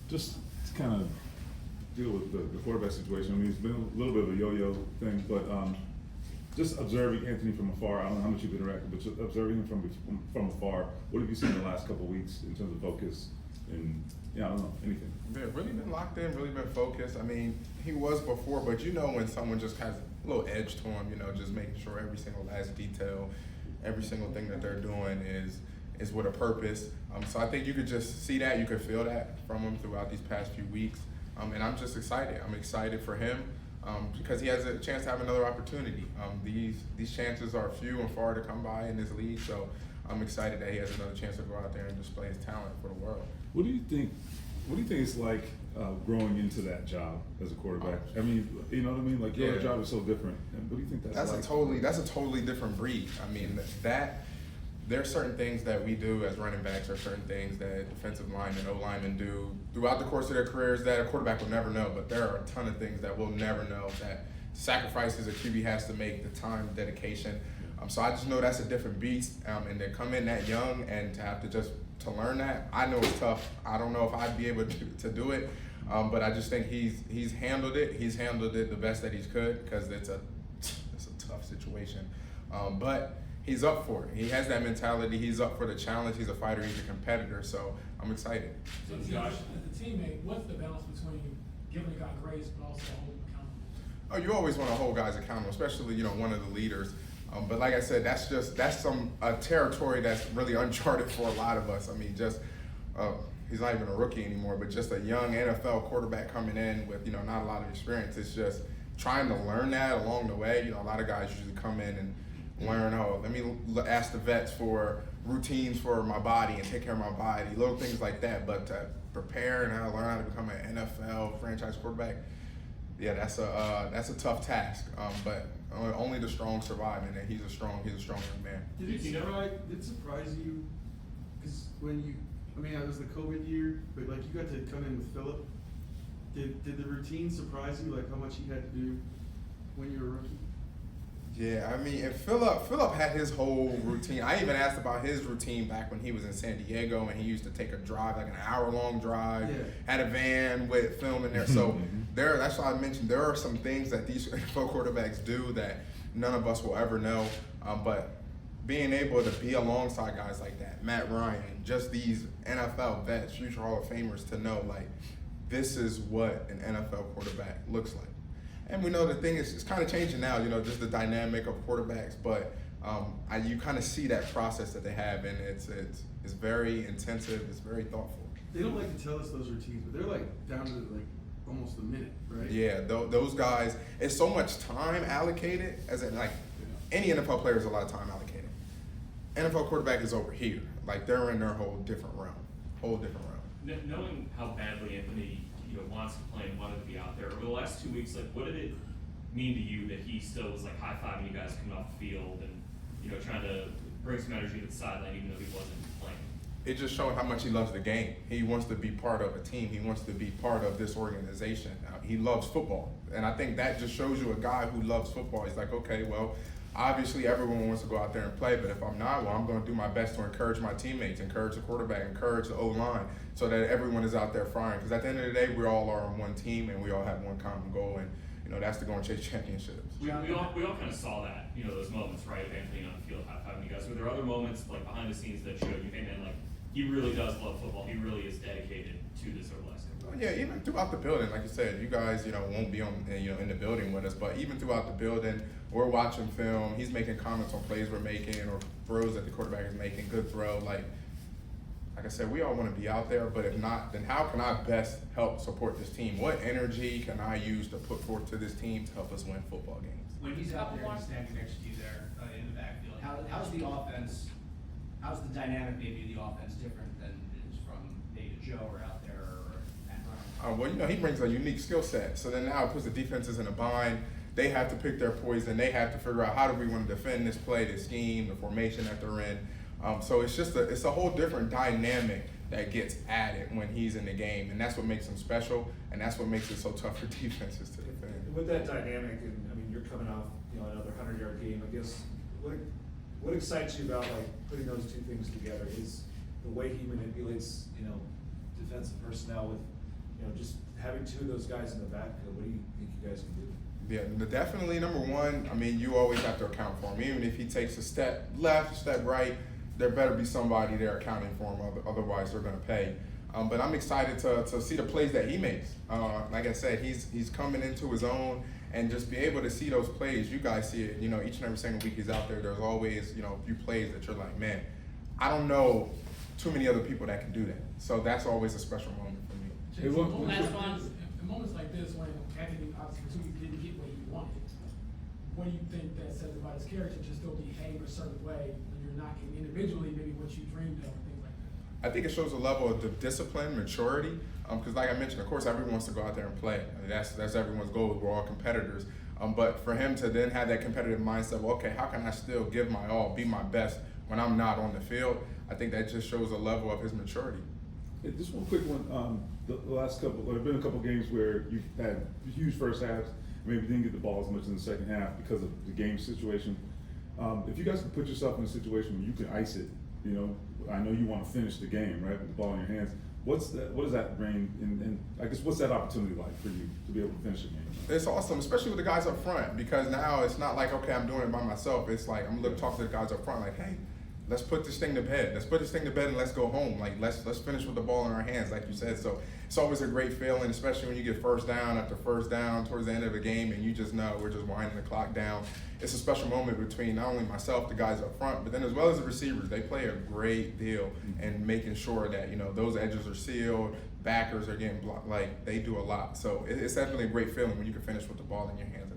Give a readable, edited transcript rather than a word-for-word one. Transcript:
Just to kind of deal with the quarterback situation. I mean, it's been a little bit of a yo-yo thing, but just observing Anthony from afar. I don't know how much you've interacted, but just observing him from afar. What have you seen in the last couple of weeks in terms of focus and I don't know, anything? Yeah, really been locked in, really been focused. I mean, he was before, but you know when someone just has a little edge to him, just making sure every single last detail, every single thing that they're doing is with a purpose. So I think you could just see that, you could feel that from him throughout these past few weeks. And I'm just excited. I'm excited for him because he has a chance to have another opportunity. These chances are few and far to come by in this league, so I'm excited that he has another chance to go out there and display his talent for the world. What do you think it's like growing into that job as a quarterback? I mean, you know what I mean? Like your job is so different. And what do you think that's like? That's a totally different breed. I mean, there are certain things that we do as running backs, or certain things that defensive linemen, O-linemen do throughout the course of their careers that a quarterback will never know. But there are a ton of things that we'll never know, that sacrifices a QB has to make, the time, dedication. So I just know that's a different beast. And to come in that young and to have to learn that, I know it's tough. I don't know if I'd be able to do it. But I just think he's handled it. He's handled it the best that he could, because it's a tough situation. But he's up for it. He has that mentality. He's up for the challenge. He's a fighter. He's a competitor. So I'm excited. So Josh, as a teammate, what's the balance between giving a guy grace but also holding him accountable? Oh, you always want to hold guys accountable, especially one of the leaders. But like I said, that's a territory that's really uncharted for a lot of us. I mean, he's not even a rookie anymore, but just a young NFL quarterback coming in with not a lot of experience. It's just trying to learn that along the way. A lot of guys usually come in and learn, let me ask the vets for routines for my body and take care of my body, little things like that. But to prepare and learn how to become an NFL franchise quarterback, yeah, that's a tough task. But only the strong survive, and he's a strong young man. Did it surprise you? Because it was the COVID year, but like you got to come in with Phillip. Did the routine surprise you, like how much he had to do when you were a rookie? Yeah, I mean, and Phillip had his whole routine. I even asked about his routine back when he was in San Diego, and he used to take a drive, like an hour-long drive, had a van with film in there. So that's why I mentioned there are some things that these NFL quarterbacks do that none of us will ever know. But being able to be alongside guys like that, Matt Ryan, just these NFL vets, future Hall of Famers, to know, like, this is what an NFL quarterback looks like. And we know the thing is, it's kind of changing now, just the dynamic of quarterbacks. But you kind of see that process that they have, and it's very intensive. It's very thoughtful. They don't like to tell us those routines, but they're like down to like almost a minute, right? Yeah, those guys. It's so much time allocated. As in, like, any NFL player is a lot of time allocated. NFL quarterback is over here. Like, they're in their whole different realm. Knowing how badly Anthony wants to play and wanted to be out there over the last 2 weeks, like, what did it mean to you that he still was like high-fiving you guys coming off the field and trying to bring some energy to the sideline even though he wasn't playing? It just showed how much he loves the game. He wants to be part of a team. He wants to be part of this organization. He loves football, and I think that just shows you a guy who loves football. He's like, okay, well, obviously everyone wants to go out there and play, but if I'm not, well, I'm going to do my best to encourage my teammates, encourage the quarterback, encourage the O-line, so that everyone is out there firing. Because at the end of the day, we all are on one team, and we all have one common goal, and that's to go and chase championships. We all kind of saw that, those moments, right, of Anthony on the field high-fiving you guys. Were there other moments, like, behind the scenes that showed you, hey, man, like, he really does love football. He really is dedicated to this over the last couple of years? Yeah, even throughout the building, like you said, you guys, won't be in the building with us, but even throughout the building, we're watching film. He's making comments on plays we're making or throws that the quarterback is making, good throw. Like I said, we all want to be out there, but if not, then how can I best help support this team? What energy can I use to put forth to this team to help us win football games? When he's out there and standing next to you there in the backfield, how's the offense? How's the dynamic maybe of the offense different than it is from maybe Joe or out there or Matt Ryan? Well, he brings a unique skill set. So then now it puts the defenses in a bind. They have to pick their poison. They have to figure out how do we want to defend this play, this scheme, the formation that they're in. So it's just a whole different dynamic that gets added when he's in the game, and that's what makes him special, and that's what makes it so tough for defenses to defend. With that dynamic, and I mean, you're coming off another 100-yard game. I guess what excites you about like putting those two things together is the way he manipulates defensive personnel with just having two of those guys in the backfield, what do you think you guys can do? Yeah, definitely number one, I mean, you always have to account for him. Even if he takes a step left, step right, there better be somebody there accounting for him, otherwise they're going to pay. But I'm excited to see the plays that he makes. Like I said, he's coming into his own, and just be able to see those plays. You guys see it, each and every single week he's out there. There's always, a few plays that you're like, man, I don't know too many other people that can do that. So that's always a special moment for me. Hey, what- Last one. In moments like this, when Anthony obviously didn't get what he wanted, what do you think that says about his character to still behave a certain way when you're not getting individually maybe what you dreamed of and things like that? I think it shows a level of discipline, maturity, because like I mentioned, of course, everyone wants to go out there and play. I mean, that's everyone's goal. We're all competitors. But for him to then have that competitive mindset, well, okay, how can I still give my all, be my best when I'm not on the field? I think that just shows a level of his maturity. Hey, just one quick one. The last couple, there have been a couple games where you've had huge first halves, maybe didn't get the ball as much in the second half because of the game situation. If you guys can put yourself in a situation where you can ice it, I know you want to finish the game, right, with the ball in your hands. What does that bring, and I guess what's that opportunity like for you to be able to finish the game? It's awesome, especially with the guys up front, because now it's not like, okay, I'm doing it by myself. It's like I'm talk to the guys up front, like, hey, let's put this thing to bed. Let's put this thing to bed and let's go home. Like let's finish with the ball in our hands, like you said. So it's always a great feeling, especially when you get first down after first down towards the end of the game, and you just know we're just winding the clock down. It's a special moment between not only myself, the guys up front, but then as well as the receivers. They play a great deal in making sure that those edges are sealed, backers are getting blocked. Like they do a lot. So it's definitely a great feeling when you can finish with the ball in your hands.